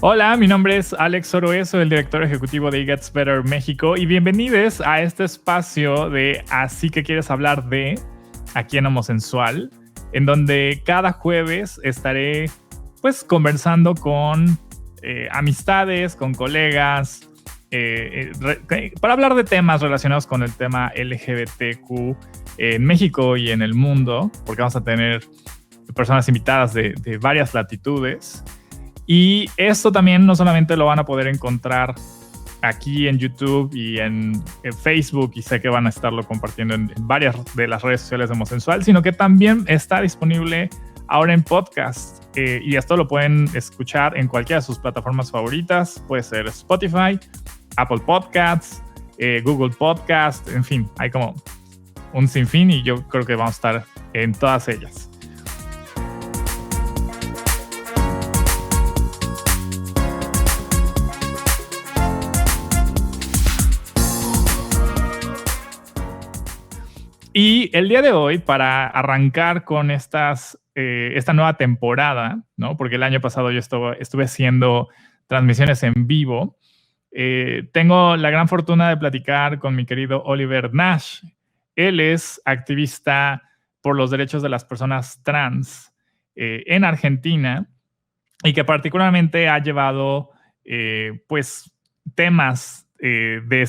Hola, mi nombre es Alex Oroe, soy el director ejecutivo de Gets Better México y bienvenidos a este espacio de Así que quieres hablar de aquí en Homosensual, en donde cada jueves estaré pues conversando con amistades, con colegas, para hablar de temas relacionados con el tema LGBTQ en México y en el mundo, porque vamos a tener personas invitadas de varias latitudes. Y esto también no solamente lo van a poder encontrar aquí en YouTube y en Facebook, y sé que van a estarlo compartiendo en varias de las redes sociales de Homosensual, sino que también está disponible ahora en podcast. Y esto lo pueden escuchar en cualquiera de sus plataformas favoritas. Puede ser Spotify, Apple Podcasts, Google Podcasts, en fin, hay como un sinfín y yo creo que vamos a estar en todas ellas. Y el día de hoy, para arrancar con esta nueva temporada, ¿no? Porque el año pasado yo estuve haciendo transmisiones en vivo, tengo la gran fortuna de platicar con mi querido Oliver Nash. Él es activista por los derechos de las personas trans en Argentina y que particularmente ha llevado pues temas de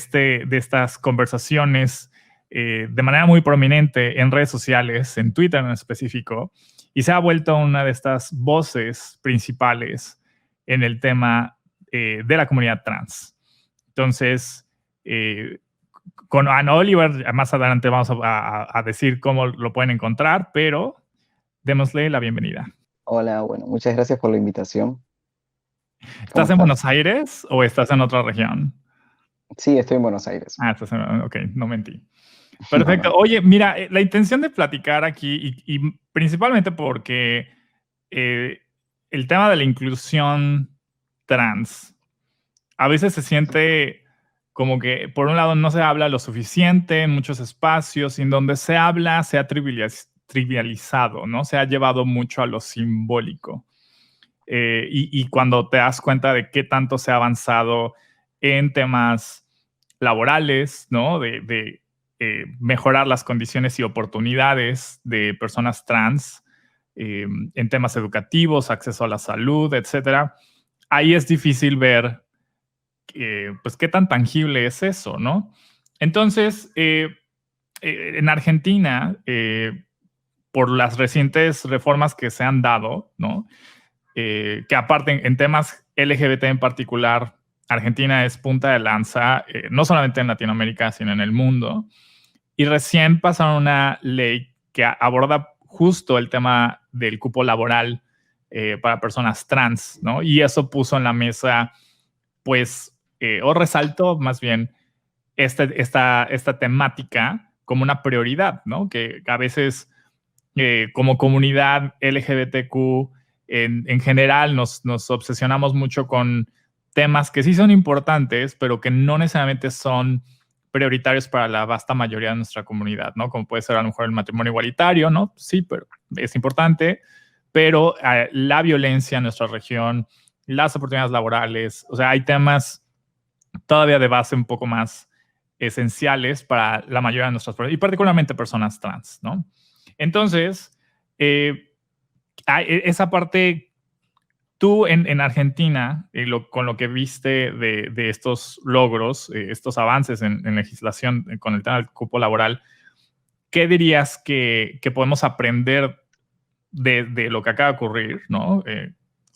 estas conversaciones de manera muy prominente en redes sociales, en Twitter en específico, y se ha vuelto una de estas voces principales en el tema de la comunidad trans. Entonces, con Ana Oliver, más adelante vamos a decir cómo lo pueden encontrar, pero démosle la bienvenida. Hola, bueno, muchas gracias por la invitación. ¿Cómo ¿Estás en estás? Buenos Aires o estás en otra región? Sí, estoy en Buenos Aires. Ok, no mentí. No, Perfecto. no. Oye, mira, la intención de platicar aquí, y principalmente porque eh, el tema de la inclusión trans a veces se siente como que, por un lado, no se habla lo suficiente en muchos espacios, y en donde se habla, se ha trivializado, ¿no? Se ha llevado mucho a lo simbólico. Y cuando te das cuenta de qué tanto se ha avanzado en temas laborales, ¿no? De mejorar las condiciones y oportunidades de personas trans, en temas educativos, acceso a la salud, etcétera. Ahí es difícil ver pues qué tan tangible es eso, ¿no? Entonces, en Argentina, por las recientes reformas que se han dado, ¿no? Que aparte en temas LGBT en particular, Argentina es punta de lanza, no solamente en Latinoamérica, sino en el mundo. Y recién pasaron una ley que aborda justo el tema del cupo laboral para personas trans, ¿no? Y eso puso en la mesa, pues, o resaltó más bien esta temática como una prioridad, ¿no? Que a veces como comunidad LGBTQ en general nos obsesionamos mucho con temas que sí son importantes, pero que no necesariamente son prioritarios para la vasta mayoría de nuestra comunidad, ¿no? Como puede ser a lo mejor el matrimonio igualitario, ¿no? Sí, pero es importante, pero la violencia en nuestra región, las oportunidades laborales, o sea, hay temas todavía de base un poco más esenciales para la mayoría de nuestras personas, y particularmente personas trans, ¿no? Entonces, esa parte, tú en Argentina, con lo que viste de estos logros, estos avances en legislación con el tema del cupo laboral, ¿qué dirías que podemos aprender de lo que acaba de ocurrir, ¿no?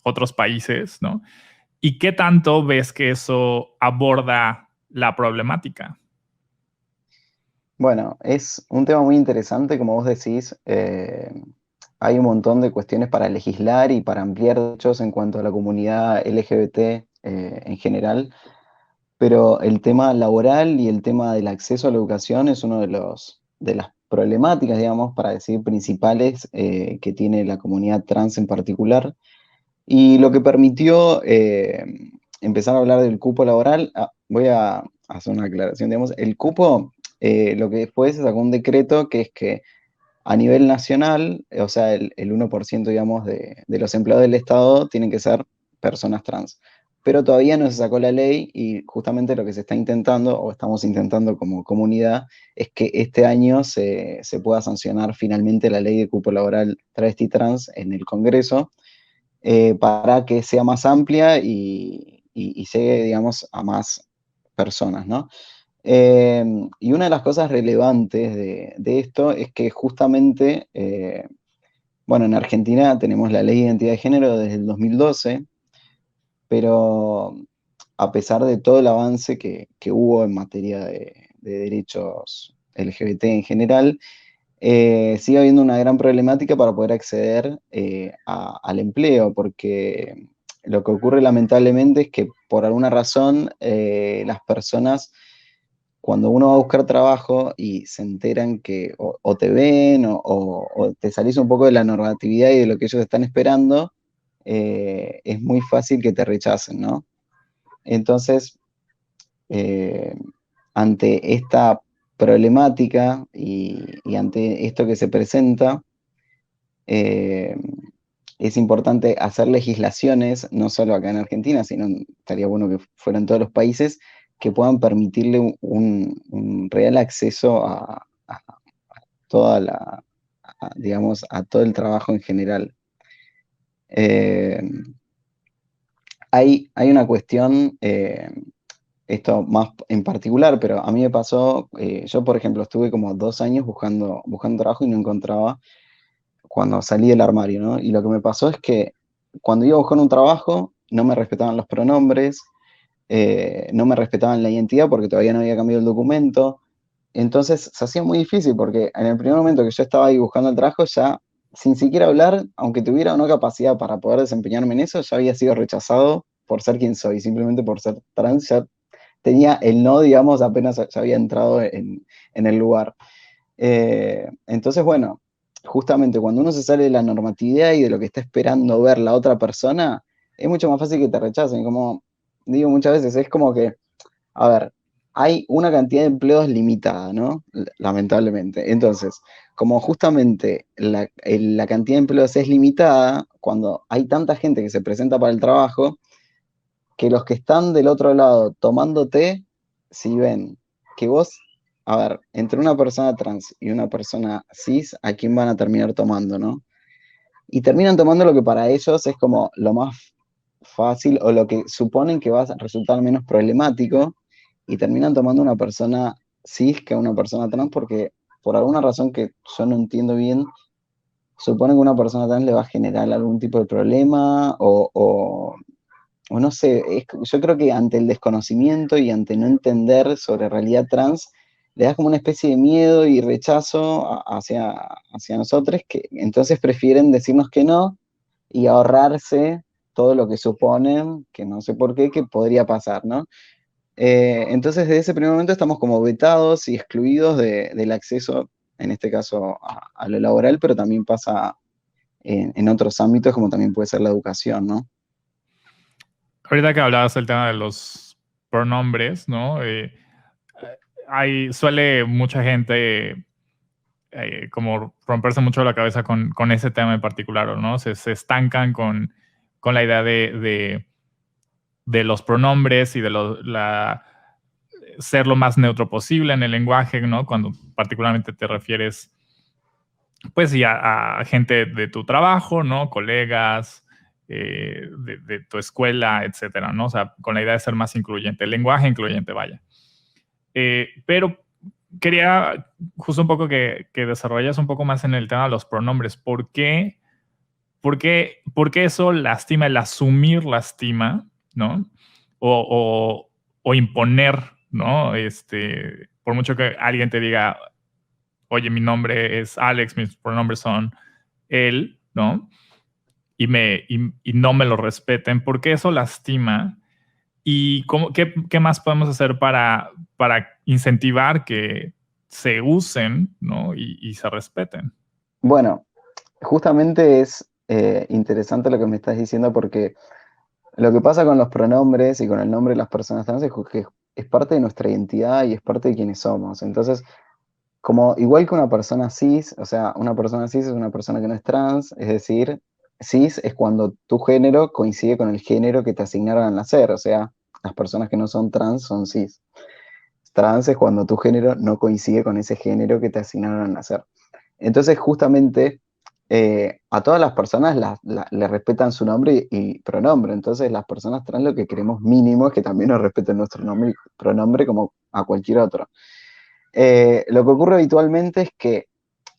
Otros países, ¿no? ¿Y qué tanto ves que eso aborda la problemática? Bueno, es un tema muy interesante, como vos decís. Hay un montón de cuestiones para legislar y para ampliar derechos en cuanto a la comunidad LGBT en general, pero el tema laboral y el tema del acceso a la educación es uno de las problemáticas, digamos, para decir, principales que tiene la comunidad trans en particular. Y lo que permitió empezar a hablar del cupo laboral, voy a hacer una aclaración, digamos, el cupo, lo que después se sacó un decreto que es que a nivel nacional, o sea, el 1%, digamos, de los empleados del Estado tienen que ser personas trans. pero todavía no se sacó la ley y justamente lo que se está intentando, o estamos intentando como comunidad, es que este año se pueda sancionar finalmente la ley de cupo laboral travesti trans en el Congreso, para que sea más amplia y llegue, digamos, a más personas, ¿no? Eh, y una de las cosas relevantes de esto es que justamente, bueno, en Argentina tenemos la ley de identidad de género desde el 2012, pero a pesar de todo el avance que hubo en materia de derechos LGBT en general, sigue habiendo una gran problemática para poder acceder al empleo, porque lo que ocurre lamentablemente es que por alguna razón las personas, cuando uno va a buscar trabajo y se enteran que o te ven o te salís un poco de la normatividad y de lo que ellos están esperando, es muy fácil que te rechacen, ¿no? Entonces, eh, ante esta problemática y ante esto que se presenta, eh, es importante hacer legislaciones, no solo acá en Argentina, sino estaría bueno que fueran todos los países, que puedan permitirle un real acceso a toda digamos, a todo el trabajo en general. Eh, hay una cuestión, esto más en particular, pero a mí me pasó, yo por ejemplo estuve como 2 años buscando trabajo y no encontraba cuando salí del armario, ¿no? Y lo que me pasó es que cuando iba a buscar un trabajo no me respetaban los pronombres, no me respetaban la identidad porque todavía no había cambiado el documento. Entonces se hacía muy difícil porque en el primer momento que yo estaba ahí buscando el trabajo, ya sin siquiera hablar, aunque tuviera o no capacidad para poder desempeñarme en eso, ya había sido rechazado por ser quien soy, simplemente por ser trans, ya tenía el no, digamos, apenas ya había entrado en el lugar. Entonces, bueno, justamente cuando uno se sale de la normatividad y de lo que está esperando ver la otra persona, es mucho más fácil que te rechacen. Como digo muchas veces, es como que, a ver, hay una cantidad de empleos limitada, ¿no? Lamentablemente. Entonces, como justamente la cantidad de empleos es limitada, cuando hay tanta gente que se presenta para el trabajo, que los que están del otro lado tomándote, si ven que vos, a ver, entre una persona trans y una persona cis, ¿a quién van a terminar tomando, no? Y terminan tomando lo que para ellos es como lo más fácil o lo que suponen que va a resultar menos problemático y terminan tomando una persona cis que una persona trans porque por alguna razón que yo no entiendo bien, suponen que una persona trans le va a generar algún tipo de problema o no sé, yo creo que ante el desconocimiento y ante no entender sobre realidad trans, le das como una especie de miedo y rechazo hacia nosotros, que entonces prefieren decirnos que no y ahorrarse todo lo que suponen, que no sé por qué, que podría pasar, ¿no? Entonces, desde ese primer momento estamos como vetados y excluidos del acceso, en este caso, a lo laboral, pero también pasa en otros ámbitos, como también puede ser la educación, ¿no? Ahorita que hablabas del tema de los pronombres, ¿no? Suele mucha gente como romperse mucho la cabeza con ese tema en particular, ¿no? Se estancan con la idea de los pronombres y de ser lo más neutro posible en el lenguaje, ¿no? Cuando particularmente te refieres, pues, sí, a gente de tu trabajo, ¿no? Colegas, de tu escuela, etcétera, ¿no? O sea, con la idea de ser más incluyente, el lenguaje incluyente, vaya. Pero quería justo un poco que desarrollas un poco más en el tema de los pronombres. ¿Por qué eso lastima, el asumir lastima, ¿no? O imponer, ¿no? Por mucho que alguien te diga, oye, mi nombre es Alex, mis pronombres son él, ¿no? Y no me lo respeten, ¿por qué eso lastima? ¿Y qué más podemos hacer para incentivar que se usen, ¿no? Y se respeten? Bueno, justamente es interesante lo que me estás diciendo porque lo que pasa con los pronombres y con el nombre de las personas trans es que es parte de nuestra identidad y es parte de quienes somos. Entonces, como igual que una persona cis, o sea, una persona cis es una persona que no es trans, es decir, cis es cuando tu género coincide con el género que te asignaron al nacer, o sea, las personas que no son trans son cis. Trans es cuando tu género no coincide con ese género que te asignaron al nacer. Entonces, justamente, a todas las personas le respetan su nombre y pronombre. Entonces, las personas trans lo que queremos mínimo es que también nos respeten nuestro nombre y pronombre como a cualquier otro. Lo que ocurre habitualmente es que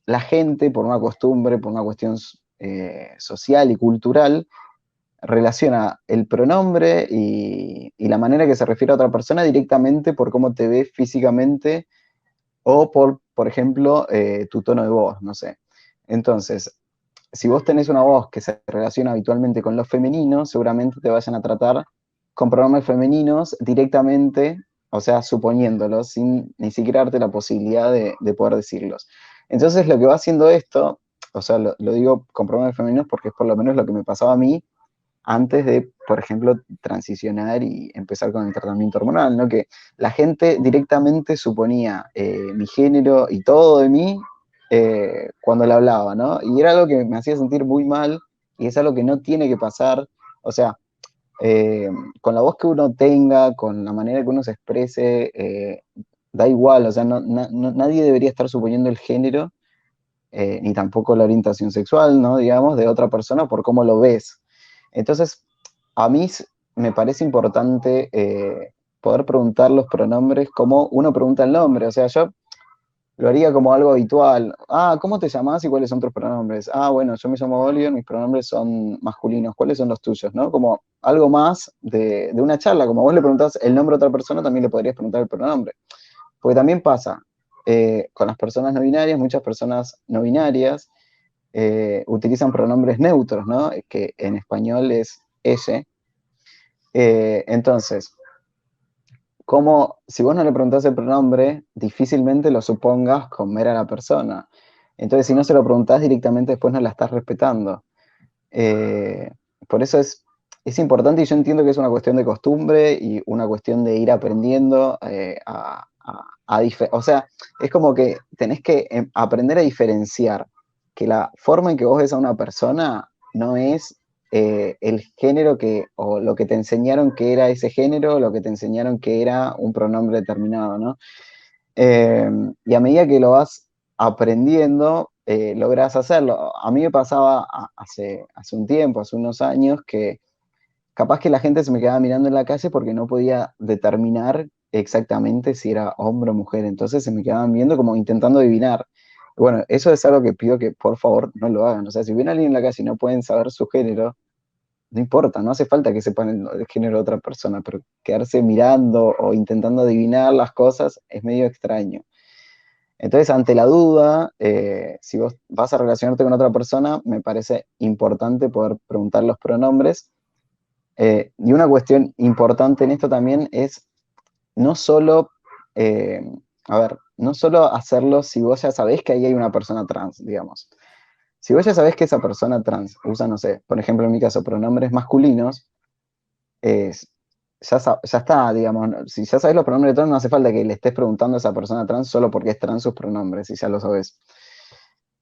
la gente, por una costumbre, por una cuestión social y cultural, relaciona el pronombre y la manera que se refiere a otra persona directamente por cómo te ve físicamente o por ejemplo, tu tono de voz, no sé. Entonces, si vos tenés una voz que se relaciona habitualmente con lo femenino, seguramente te vayan a tratar con pronombres femeninos directamente, o sea, suponiéndolos, sin ni siquiera darte la posibilidad de poder decirlos. Entonces, lo que va haciendo esto, o sea, lo digo con pronombres femeninos porque es por lo menos lo que me pasaba a mí antes de, por ejemplo, transicionar y empezar con el tratamiento hormonal, ¿no? Que la gente directamente suponía mi género y todo de mí cuando le hablaba, ¿no? Y era algo que me hacía sentir muy mal y es algo que no tiene que pasar, o sea, eh, con la voz que uno tenga, con la manera que uno se exprese, da igual, o sea, nadie debería estar suponiendo el género, ni tampoco la orientación sexual, ¿no? Digamos, de otra persona por cómo lo ves. Entonces, a mí me parece importante poder preguntar los pronombres como uno pregunta el nombre. O sea, yo lo haría como algo habitual. Ah, ¿cómo te llamás y cuáles son tus pronombres? Ah, bueno, yo me llamo Oliver, mis pronombres son masculinos. ¿Cuáles son los tuyos? ¿No? Como algo más de una charla. Como vos le preguntás el nombre a otra persona, también le podrías preguntar el pronombre. Porque también pasa con las personas no binarias, muchas personas no binarias utilizan pronombres neutros, ¿no? Que en español es ella. Entonces, como si vos no le preguntás el pronombre, difícilmente lo supongas comer a la persona. Entonces, si no se lo preguntás directamente, después no la estás respetando. Eh, por eso es importante y yo entiendo que es una cuestión de costumbre y una cuestión de ir aprendiendo o sea, es como que tenés que aprender a diferenciar que la forma en que vos ves a una persona no es el género o lo que te enseñaron que era ese género, o lo que te enseñaron que era un pronombre determinado, ¿no? Y a medida que lo vas aprendiendo, logras hacerlo. A mí me pasaba hace un tiempo, hace unos años, que capaz que la gente se me quedaba mirando en la calle porque no podía determinar exactamente si era hombre o mujer. Entonces se me quedaban viendo como intentando adivinar. Bueno, eso es algo que pido que por favor no lo hagan. O sea, si viene alguien en la calle y no pueden saber su género, no importa, no hace falta que sepan el género de otra persona, pero quedarse mirando o intentando adivinar las cosas es medio extraño. Entonces, ante la duda, si vos vas a relacionarte con otra persona, me parece importante poder preguntar los pronombres. Y una cuestión importante en esto también es no solo, eh, no solo hacerlo si vos ya sabés que ahí hay una persona trans, digamos. Si vos ya sabés que esa persona trans usa, no sé, por ejemplo, en mi caso, pronombres masculinos, es, ya está, digamos, si ya sabes los pronombres trans, no hace falta que le estés preguntando a esa persona trans solo porque es trans sus pronombres, si ya lo sabes.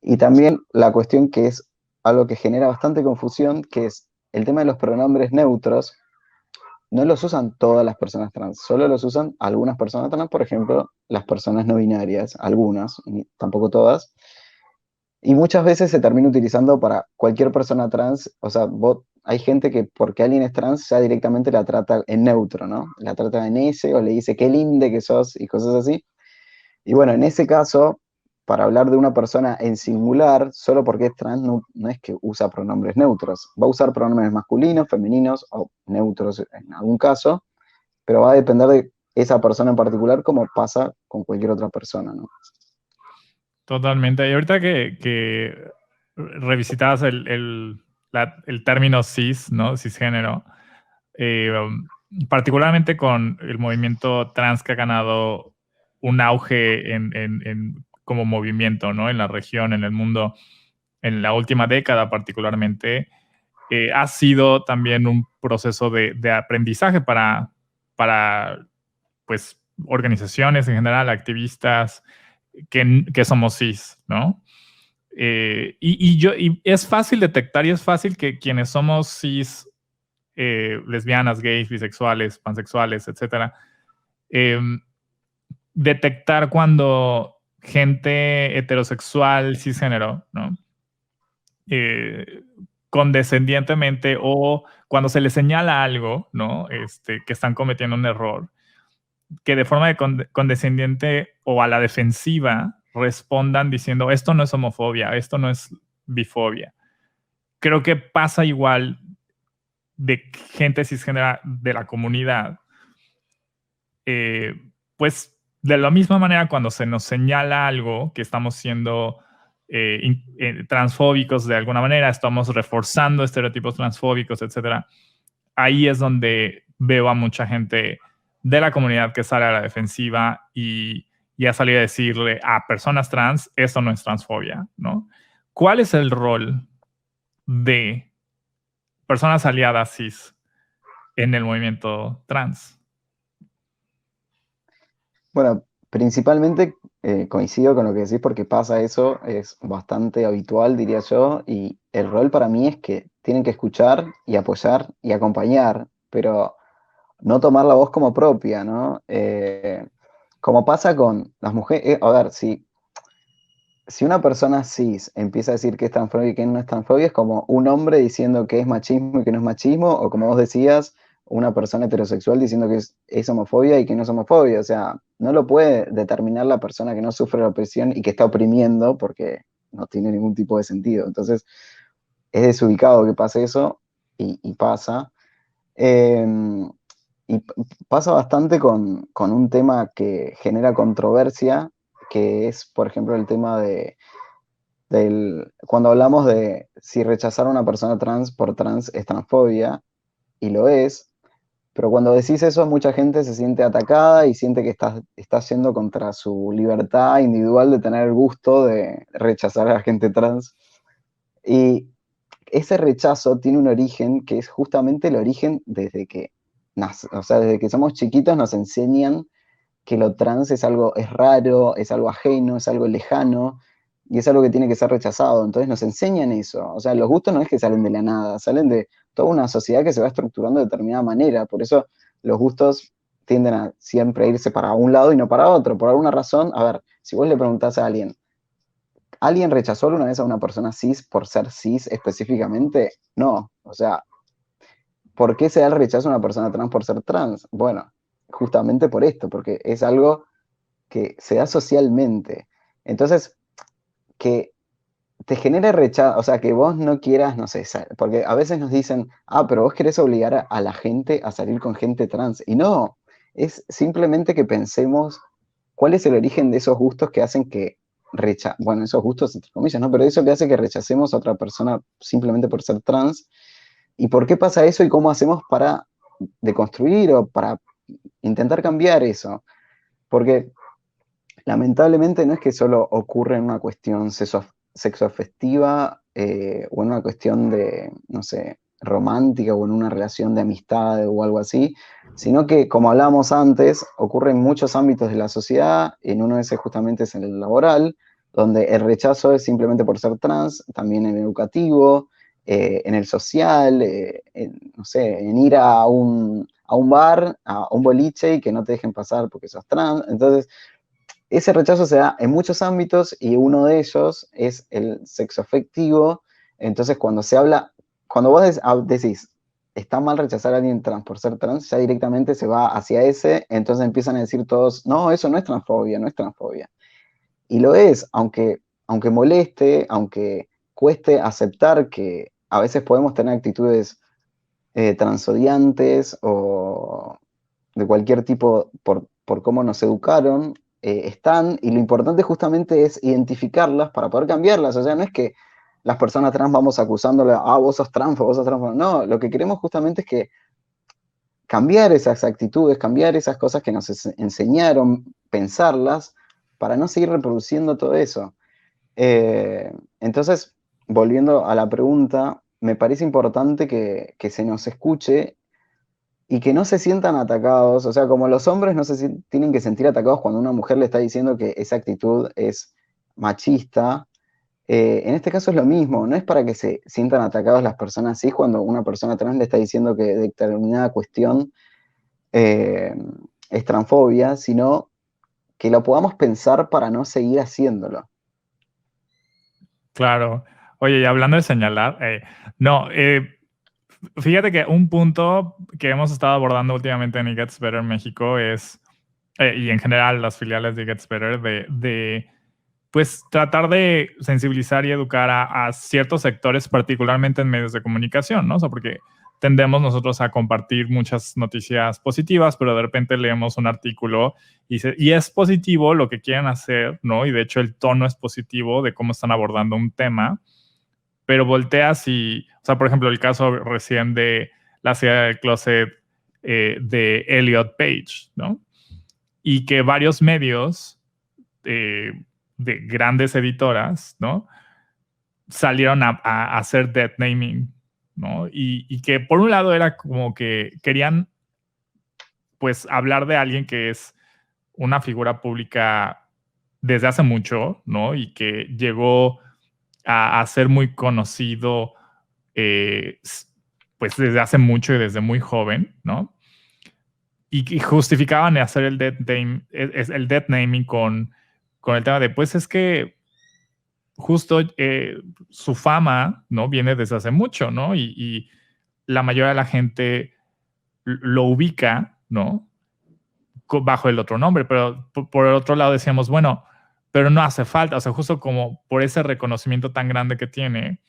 Y también la cuestión que es algo que genera bastante confusión, que es el tema de los pronombres neutros, no los usan todas las personas trans, solo los usan algunas personas trans, por ejemplo, las personas no binarias, algunas, tampoco todas, y muchas veces se termina utilizando para cualquier persona trans, o sea, hay gente que porque alguien es trans ya directamente la trata en neutro, ¿no? La trata en ese o le dice qué linde que sos y cosas así. Y bueno, en ese caso, para hablar de una persona en singular, solo porque es trans, no es que usa pronombres neutros. Va a usar pronombres masculinos, femeninos o neutros en algún caso, pero va a depender de esa persona en particular como pasa con cualquier otra persona, ¿no? Totalmente. Y ahorita que revisitabas el término cis, ¿no? Cisgénero, particularmente con el movimiento trans que ha ganado un auge como movimiento, ¿no? En la región, en el mundo, en la última década particularmente, ha sido también un proceso de aprendizaje para pues, organizaciones en general, activistas que somos cis, ¿no? Y es fácil detectar y es fácil que quienes somos cis, lesbianas, gays, bisexuales, pansexuales, etcétera, detectar cuando gente heterosexual, cisgénero, ¿no? Condescendientemente o cuando se les señala algo, ¿no? Que están cometiendo un error, que de forma condescendiente o a la defensiva respondan diciendo esto no es homofobia, esto no es bifobia. Creo que pasa igual de gente cisgénera de la comunidad. Pues de la misma manera cuando se nos señala algo que estamos siendo transfóbicos de alguna manera, estamos reforzando estereotipos transfóbicos, etcétera, ahí es donde veo a mucha gente de la comunidad que sale a la defensiva y ha salido a decirle a personas trans, esto no es transfobia, ¿no? ¿Cuál es el rol de personas aliadas cis en el movimiento trans? Bueno, principalmente coincido con lo que decís porque pasa eso, es bastante habitual, diría yo, y el rol para mí es que tienen que escuchar y apoyar y acompañar, pero no tomar la voz como propia, ¿no? Como pasa con las mujeres, a ver, si una persona cis empieza a decir que es transfobia y que no es transfobia, es como un hombre diciendo que es machismo y que no es machismo, o como vos decías, una persona heterosexual diciendo que es homofobia y que no es homofobia. O sea, no lo puede determinar la persona que no sufre la opresión y que está oprimiendo porque no tiene ningún tipo de sentido. Entonces, es desubicado que pase eso y pasa. Eh, y pasa bastante con un tema que genera controversia, que es, por ejemplo, el tema cuando hablamos de si rechazar a una persona trans por trans es transfobia, y lo es, pero cuando decís eso mucha gente se siente atacada y siente que estás yendo contra su libertad individual de tener el gusto de rechazar a la gente trans. Y ese rechazo tiene un origen que es justamente el origen desde que o sea, desde que somos chiquitos nos enseñan que lo trans es algo, es raro, es algo ajeno, es algo lejano, y es algo que tiene que ser rechazado. Entonces nos enseñan eso. O sea, los gustos no es que salen de la nada, salen de toda una sociedad que se va estructurando de determinada manera. Por eso los gustos tienden a siempre irse para un lado y no para otro. Por alguna razón, a ver, si vos le preguntás a alguien, ¿alguien rechazó alguna vez a una persona cis por ser cis específicamente? No. O sea, ¿por qué se da el rechazo a una persona trans por ser trans? Bueno, justamente por esto, porque es algo que se da socialmente. Entonces, que te genere rechazo, o sea, que vos no quieras, no sé, porque a veces nos dicen, pero vos querés obligar a la gente a salir con gente trans. Y no, es simplemente que pensemos cuál es el origen de esos gustos que hacen que bueno, esos gustos entre comillas, ¿no? Pero eso que hace que rechacemos a otra persona simplemente por ser trans. ¿Y por qué pasa eso y cómo hacemos para deconstruir o para intentar cambiar eso? Porque lamentablemente no es que solo ocurre en una cuestión sexoafectiva o en una cuestión de, no sé, romántica o en una relación de amistad o algo así, sino que, como hablábamos antes, ocurre en muchos ámbitos de la sociedad, en uno de esos justamente es en el laboral, donde el rechazo es simplemente por ser trans, también en el educativo, en el social, no sé, en ir a un bar, a un boliche y que no te dejen pasar porque sos trans. Entonces, ese rechazo se da en muchos ámbitos y uno de ellos es el sexo afectivo. Entonces, cuando se habla, cuando vos decís, está mal rechazar a alguien trans por ser trans, ya directamente se va hacia ese, entonces empiezan a decir todos, no, eso no es transfobia, no es transfobia. Y lo es, aunque moleste, aunque cueste aceptar que a veces podemos tener actitudes transodiantes o de cualquier tipo por cómo nos educaron, están, y lo importante justamente es identificarlas para poder cambiarlas. O sea, no es que las personas trans vamos acusándole, vos sos trans, vos sos trans. No, lo que queremos justamente es que cambiar esas actitudes, cambiar esas cosas que nos enseñaron, pensarlas, para no seguir reproduciendo todo eso. Entonces, volviendo a la pregunta, me parece importante que se nos escuche y que no se sientan atacados, o sea, como los hombres no tienen que sentir atacados cuando una mujer le está diciendo que esa actitud es machista, En este caso es lo mismo, no es para que se sientan atacados las personas cis cuando una persona trans le está diciendo que determinada cuestión eh, es transfobia, sino que lo podamos pensar para no seguir haciéndolo. Claro. Oye, y hablando de señalar, no, fíjate que un punto que hemos estado abordando últimamente en It Gets Better México es, y en general las filiales de It Gets Better, pues tratar de sensibilizar y educar a ciertos sectores, particularmente en medios de comunicación, ¿no? O sea, porque tendemos nosotros a compartir muchas noticias positivas, pero de repente leemos un artículo y es positivo lo que quieren hacer, ¿no? Y de hecho el tono es positivo de cómo están abordando un tema, pero volteas y, o sea, por ejemplo, el caso recién de la salida del closet de Elliot Page, ¿no? Y que varios medios de grandes editoras, ¿no? Salieron a hacer death naming, ¿no? Y que por un lado era como que querían, pues, hablar de alguien que es una figura pública desde hace mucho, ¿no? Y que llegó a ser muy conocido, eh, pues, desde hace mucho y desde muy joven, ¿no? Y justificaban hacer el death naming con el tema de, pues, es que justo su fama, ¿no? Viene desde hace mucho, ¿no? Y la mayoría de la gente lo ubica, ¿no? Bajo el otro nombre, pero por el otro lado decíamos, bueno, pero no hace falta, o sea, justo como por ese reconocimiento tan grande que tiene,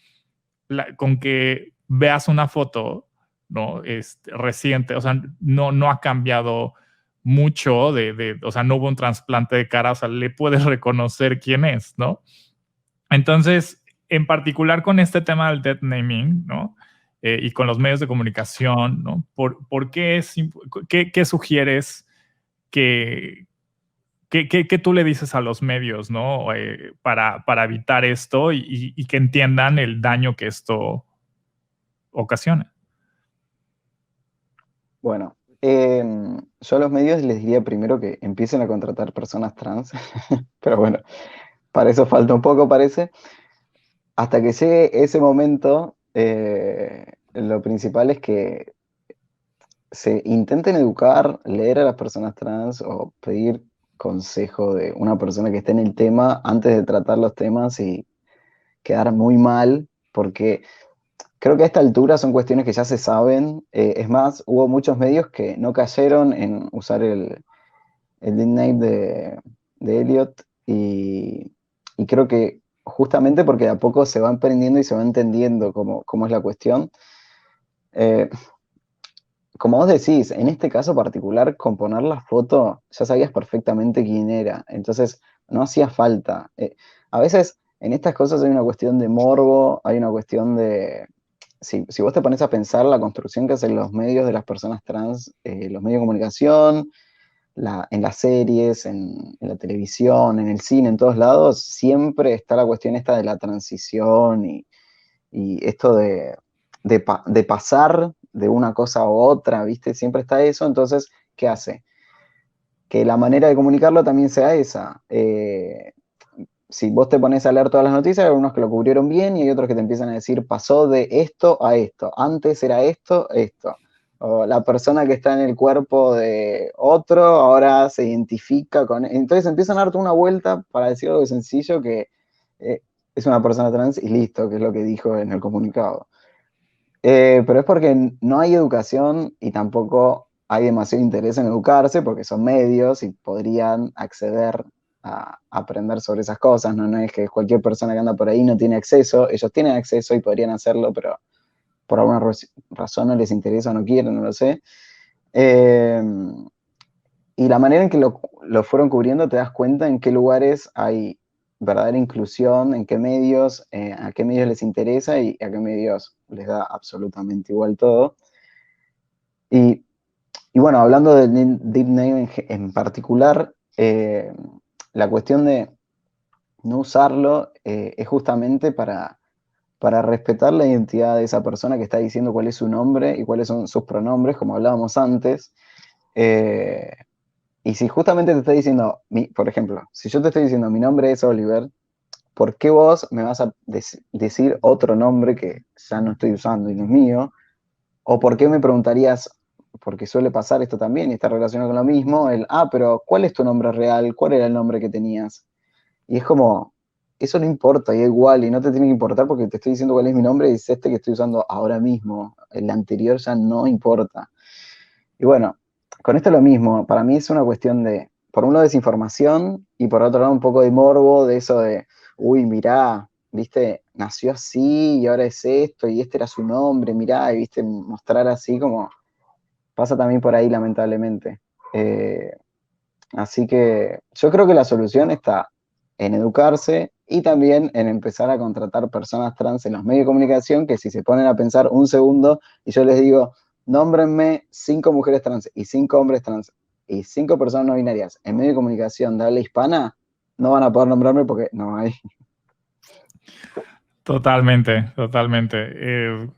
con que veas una foto, ¿no? Reciente, o sea, no ha cambiado mucho o sea, no hubo un trasplante de cara, o sea, le puedes reconocer quién es, ¿no? Entonces, en particular con este tema del death naming, ¿no? Y con los medios de comunicación, ¿no? ¿Por qué qué sugieres que, qué tú le dices a los medios, ¿no? Para evitar esto y que entiendan el daño que esto ocasiona. Bueno, yo a los medios les diría primero que empiecen a contratar personas trans, pero bueno, para eso falta un poco, parece. Hasta que llegue ese momento, lo principal es que se intenten educar, leer a las personas trans o pedir consejo de una persona que esté en el tema antes de tratar los temas y quedar muy mal, porque creo que a esta altura son cuestiones que ya se saben. Es más, hubo muchos medios que no cayeron en usar el nickname de Elliot y creo que justamente porque de a poco se va aprendiendo y se va entendiendo cómo es la cuestión. Eh, Como vos decís, en este caso particular, componer la foto, ya sabías perfectamente quién era, entonces no hacía falta. A veces en estas cosas hay una cuestión de morbo, hay una cuestión de... Si vos te pones a pensar la construcción que hacen los medios de las personas trans, los medios de comunicación, en las series, en la televisión, en el cine, en todos lados, siempre está la cuestión esta de la transición y esto de pasar de una cosa a otra, ¿viste? Siempre está eso, entonces, ¿qué hace? Que la manera de comunicarlo también sea esa. Si vos te pones a leer todas las noticias, hay algunos que lo cubrieron bien y hay otros que te empiezan a decir, pasó de esto a esto, antes era esto, esto. O la persona que está en el cuerpo de otro ahora se identifica con... Entonces empiezan a darte una vuelta para decir algo sencillo que es una persona trans y listo, que es lo que dijo en el comunicado. Pero es porque no hay educación y tampoco hay demasiado interés en educarse porque son medios y podrían acceder a aprender sobre esas cosas. No es que cualquier persona que anda por ahí no tiene acceso. Ellos tienen acceso y podrían hacerlo, pero por alguna razón no les interesa o no quieren, no lo sé. Eh, y la manera en que lo fueron cubriendo te das cuenta en qué lugares hay verdadera inclusión, en qué medios, a qué medios les interesa y a qué medios les da absolutamente igual todo. Y, y bueno, hablando del deep name en particular, la cuestión de no usarlo es justamente para respetar la identidad de esa persona que está diciendo cuál es su nombre y cuáles son sus pronombres, como hablábamos antes. Eh, y si justamente te está diciendo, por ejemplo, si yo te estoy diciendo mi nombre es Oliver, ¿por qué vos me vas a decir otro nombre que ya no estoy usando y no es mío? ¿O por qué me preguntarías, porque suele pasar esto también y está relacionado con lo mismo, pero ¿cuál es tu nombre real? ¿Cuál era el nombre que tenías? Y es como, eso no importa, y da igual, y no te tiene que importar porque te estoy diciendo cuál es mi nombre y es este que estoy usando ahora mismo. El anterior ya no importa. Y bueno, con esto lo mismo, para mí es una cuestión de, por un lado, desinformación y por otro lado, un poco de morbo, de eso de, uy, mirá, viste, nació así y ahora es esto y este era su nombre, mirá, y viste, mostrar así como pasa también por ahí, lamentablemente. Eh, Así que yo creo que la solución está en educarse y también en empezar a contratar personas trans en los medios de comunicación que si se ponen a pensar un segundo y yo les digo, nómbrenme 5 mujeres trans y 5 hombres trans y 5 personas no binarias en medio de comunicación de habla hispana, no van a poder nombrarme porque no hay. Totalmente, totalmente.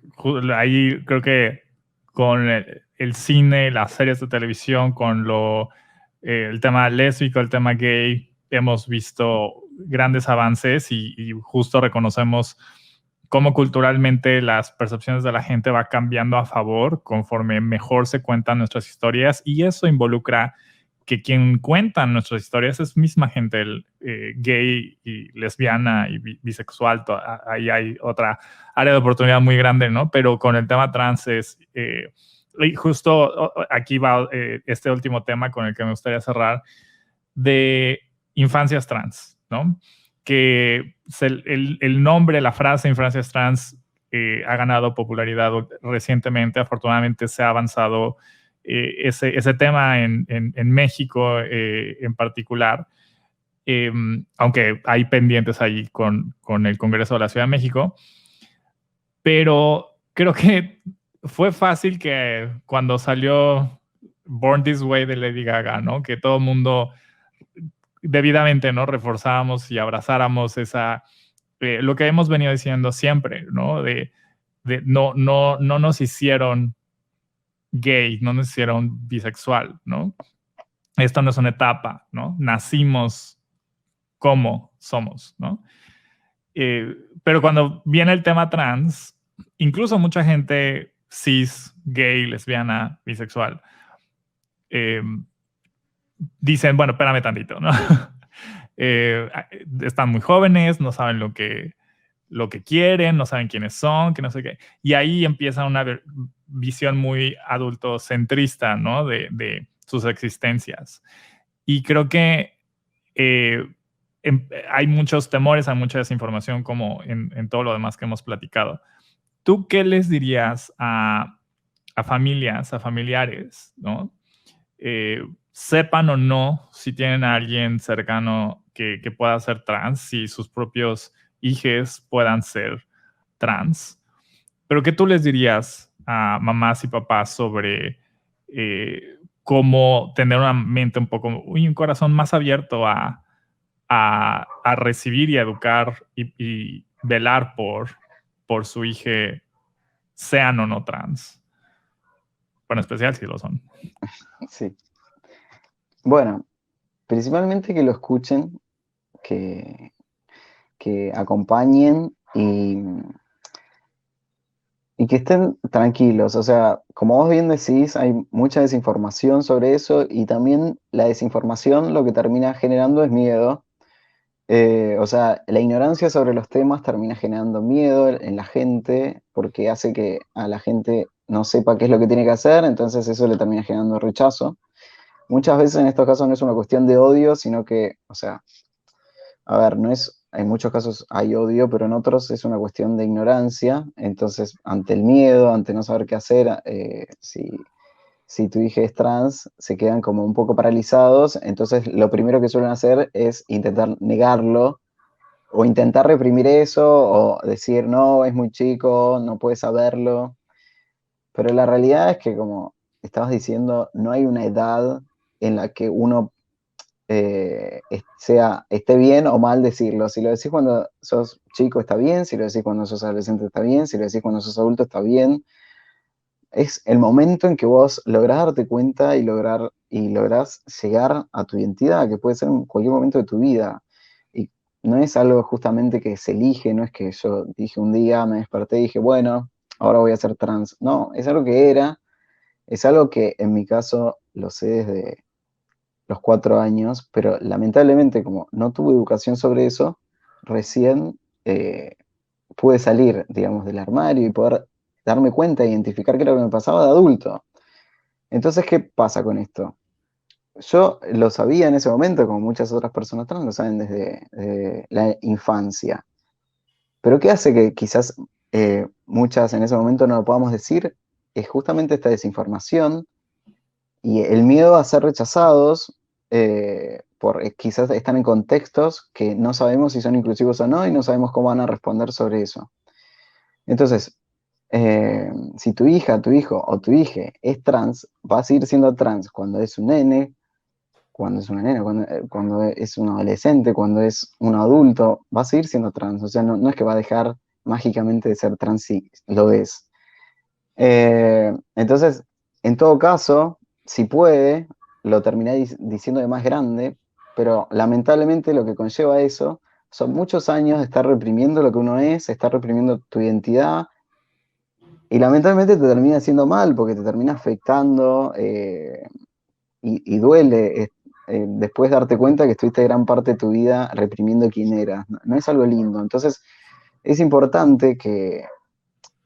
Ahí creo que con el cine, las series de televisión, con el tema lésbico, el tema gay, hemos visto grandes avances y justo reconocemos cómo culturalmente las percepciones de la gente va cambiando a favor conforme mejor se cuentan nuestras historias y eso involucra que quien cuenta nuestras historias es misma gente gay y lesbiana y bisexual. Ahí hay otra área de oportunidad muy grande, ¿no? Pero con el tema trans y justo aquí va este último tema con el que me gustaría cerrar, de infancias trans, ¿no? Que el nombre, la frase infancias trans ha ganado popularidad recientemente. Afortunadamente se ha avanzado ese tema en México en particular, aunque hay pendientes ahí con el Congreso de la Ciudad de México, pero creo que fue fácil que cuando salió Born This Way de Lady Gaga, ¿no? Que todo el mundo debidamente, ¿no? Reforzábamos y abrazáramos lo que hemos venido diciendo siempre, ¿no? No nos hicieron gay, no nos hicieron bisexual, ¿no? Esto no es una etapa, ¿no? Nacimos como somos, ¿no? Pero cuando viene el tema trans, incluso mucha gente cis, gay, lesbiana, bisexual, eh, dicen, bueno, espérame tantito, ¿no? Están muy jóvenes, no saben lo que quieren, no saben quiénes son, que no sé qué. Y ahí empieza una visión muy adultocentrista, ¿no? De sus existencias. Y creo que eh, hay muchos temores, hay mucha desinformación como en todo lo demás que hemos platicado. ¿Tú qué les dirías a familias, a familiares, ¿no? Sepan o no si tienen a alguien cercano que pueda ser trans, si sus propios hijos puedan ser trans. Pero ¿qué tú les dirías a mamás y papás sobre cómo tener una mente un poco, un corazón más abierto a recibir y a educar y velar por su hijo, sean o no trans? Bueno, en especial si lo son. Sí. Bueno, principalmente que lo escuchen, que, que acompañen y que estén tranquilos. O sea, como vos bien decís, hay mucha desinformación sobre eso y también la desinformación lo que termina generando es miedo. O sea, la ignorancia sobre los temas termina generando miedo en la gente porque hace que a la gente no sepa qué es lo que tiene que hacer, entonces eso le termina generando rechazo. Muchas veces en estos casos no es una cuestión de odio, sino que, o sea, a ver, no es, en muchos casos hay odio, pero en otros es una cuestión de ignorancia. Entonces, ante el miedo, ante no saber qué hacer, si tu hija es trans, se quedan como un poco paralizados. Entonces, lo primero que suelen hacer es intentar negarlo o intentar reprimir eso o decir, no, es muy chico, no puede saberlo. Pero la realidad es que, como estabas diciendo, no hay una edad en la que uno esté bien o mal decirlo. Si lo decís cuando sos chico está bien, si lo decís cuando sos adolescente está bien, si lo decís cuando sos adulto está bien. Es el momento en que vos lográs darte cuenta y lográs llegar a tu identidad, que puede ser en cualquier momento de tu vida. Y no es algo justamente que se elige, no es que yo dije un día, me desperté y dije, bueno, ahora voy a ser trans. No, es algo que era, es algo que en mi caso lo sé desde los 4 años, pero lamentablemente como no tuve educación sobre eso, recién pude salir, digamos, del armario y poder darme cuenta, identificar qué era lo que me pasaba de adulto. Entonces, ¿qué pasa con esto? Yo lo sabía en ese momento, como muchas otras personas trans lo saben desde la infancia. Pero ¿qué hace que quizás muchas en ese momento no lo podamos decir? Es justamente esta desinformación y el miedo a ser rechazados por quizás están en contextos que no sabemos si son inclusivos o no y no sabemos cómo van a responder sobre eso. Entonces, si tu hija, tu hijo o tu hija es trans, va a seguir siendo trans cuando es un nene, cuando es una nena, cuando es un adolescente, cuando es un adulto, va a seguir siendo trans. O sea, no es que va a dejar mágicamente de ser trans si lo es. Entonces, en todo caso, si puede, lo terminá diciendo de más grande, pero lamentablemente lo que conlleva eso son muchos años de estar reprimiendo lo que uno es, estar reprimiendo tu identidad, y lamentablemente te termina haciendo mal porque te termina afectando y duele después darte cuenta que estuviste gran parte de tu vida reprimiendo quién eras. No, no es algo lindo. Entonces, es importante que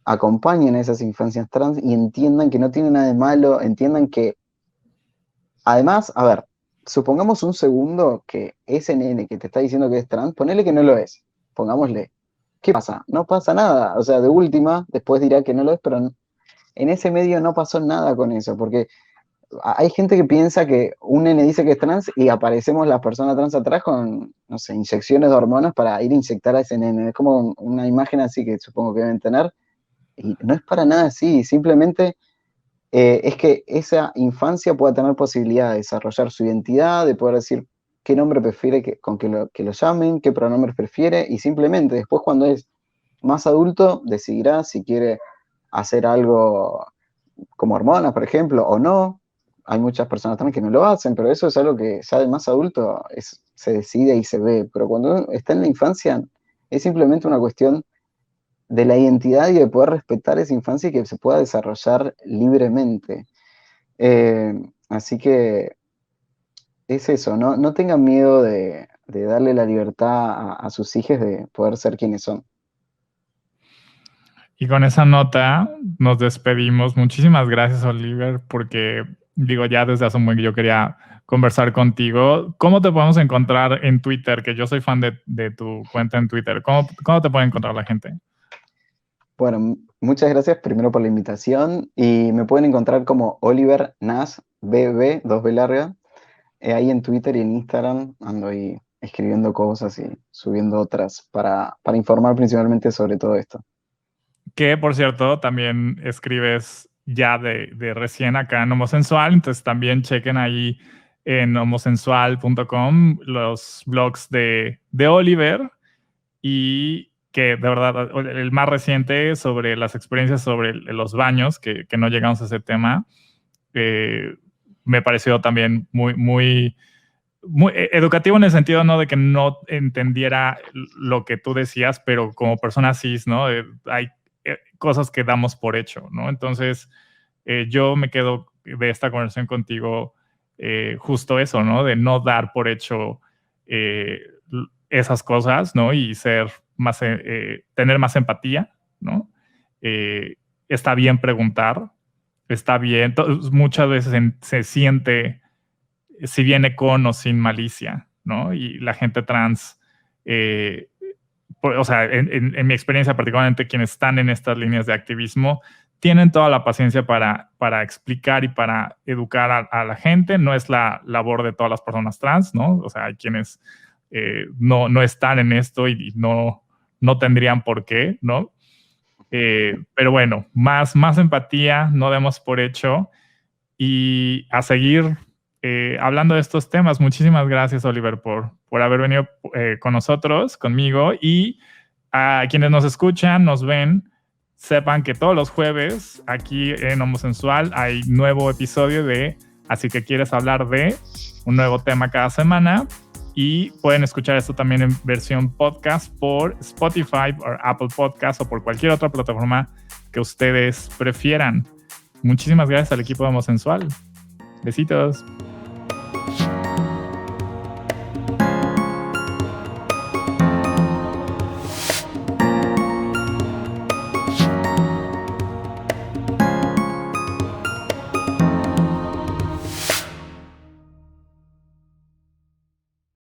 acompañen a esas infancias trans y entiendan que no tiene nada de malo, entiendan que, además, a ver, supongamos un segundo que ese nene que te está diciendo que es trans, ponele que no lo es, pongámosle. ¿Qué pasa? No pasa nada. O sea, de última, después dirá que no lo es, pero en ese medio no pasó nada con eso, porque hay gente que piensa que un nene dice que es trans y aparecemos las personas trans atrás con, no sé, inyecciones de hormonas para ir a inyectar a ese nene. Es como una imagen así que supongo que deben tener. Y no es para nada así, simplemente es que esa infancia pueda tener posibilidad de desarrollar su identidad, de poder decir qué nombre prefiere con que lo llamen, qué pronombres prefiere, y simplemente después cuando es más adulto decidirá si quiere hacer algo como hormonas, por ejemplo, o no. Hay muchas personas también que no lo hacen, pero eso es algo que ya de más adulto se decide y se ve. Pero cuando uno está en la infancia, es simplemente una cuestión de la identidad y de poder respetar esa infancia y que se pueda desarrollar libremente. Así que es eso, no tengan miedo de darle la libertad a sus hijos de poder ser quienes son. Y con esa nota nos despedimos. Muchísimas gracias, Oliver, porque digo, ya desde hace un buen que yo quería conversar contigo. ¿Cómo te podemos encontrar en Twitter? Que yo soy fan de tu cuenta en Twitter. ¿Cómo te puede encontrar la gente? Bueno, muchas gracias primero por la invitación y me pueden encontrar como Oliver Nas BB, 2B larga. Ahí en Twitter y en Instagram ando ahí escribiendo cosas y subiendo otras para informar principalmente sobre todo esto. Que, por cierto, también escribes ya de recién acá en Homosensual, entonces también chequen ahí en homosensual.com los blogs de Oliver y que de verdad el más reciente sobre las experiencias sobre los baños, que no llegamos a ese tema, me pareció también muy educativo en el sentido no de que no entendiera lo que tú decías, pero como persona cis, ¿no? Hay cosas que damos por hecho, ¿no? Entonces, yo me quedo de esta conversación contigo justo eso, ¿no? De no dar por hecho esas cosas, ¿no? Y ser más, tener más empatía, ¿no? Está bien preguntar, está bien, muchas veces se siente si viene con o sin malicia, ¿no? Y la gente trans, o sea, en mi experiencia, particularmente quienes están en estas líneas de activismo, tienen toda la paciencia para explicar y para educar a la gente. No es la labor de todas las personas trans, ¿no? O sea, hay quienes no están en esto y no tendrían por qué, ¿no? Pero bueno, más empatía, no demos por hecho y a seguir hablando de estos temas. Muchísimas gracias, Oliver, por haber venido con nosotros, conmigo, y a quienes nos escuchan, nos ven, sepan que todos los jueves aquí en Homosensual hay nuevo episodio de Así que quieres hablar de un nuevo tema cada semana Y pueden escuchar esto también en versión podcast por Spotify o Apple Podcast o por cualquier otra plataforma que ustedes prefieran. Muchísimas gracias al equipo de Homosensual. Besitos.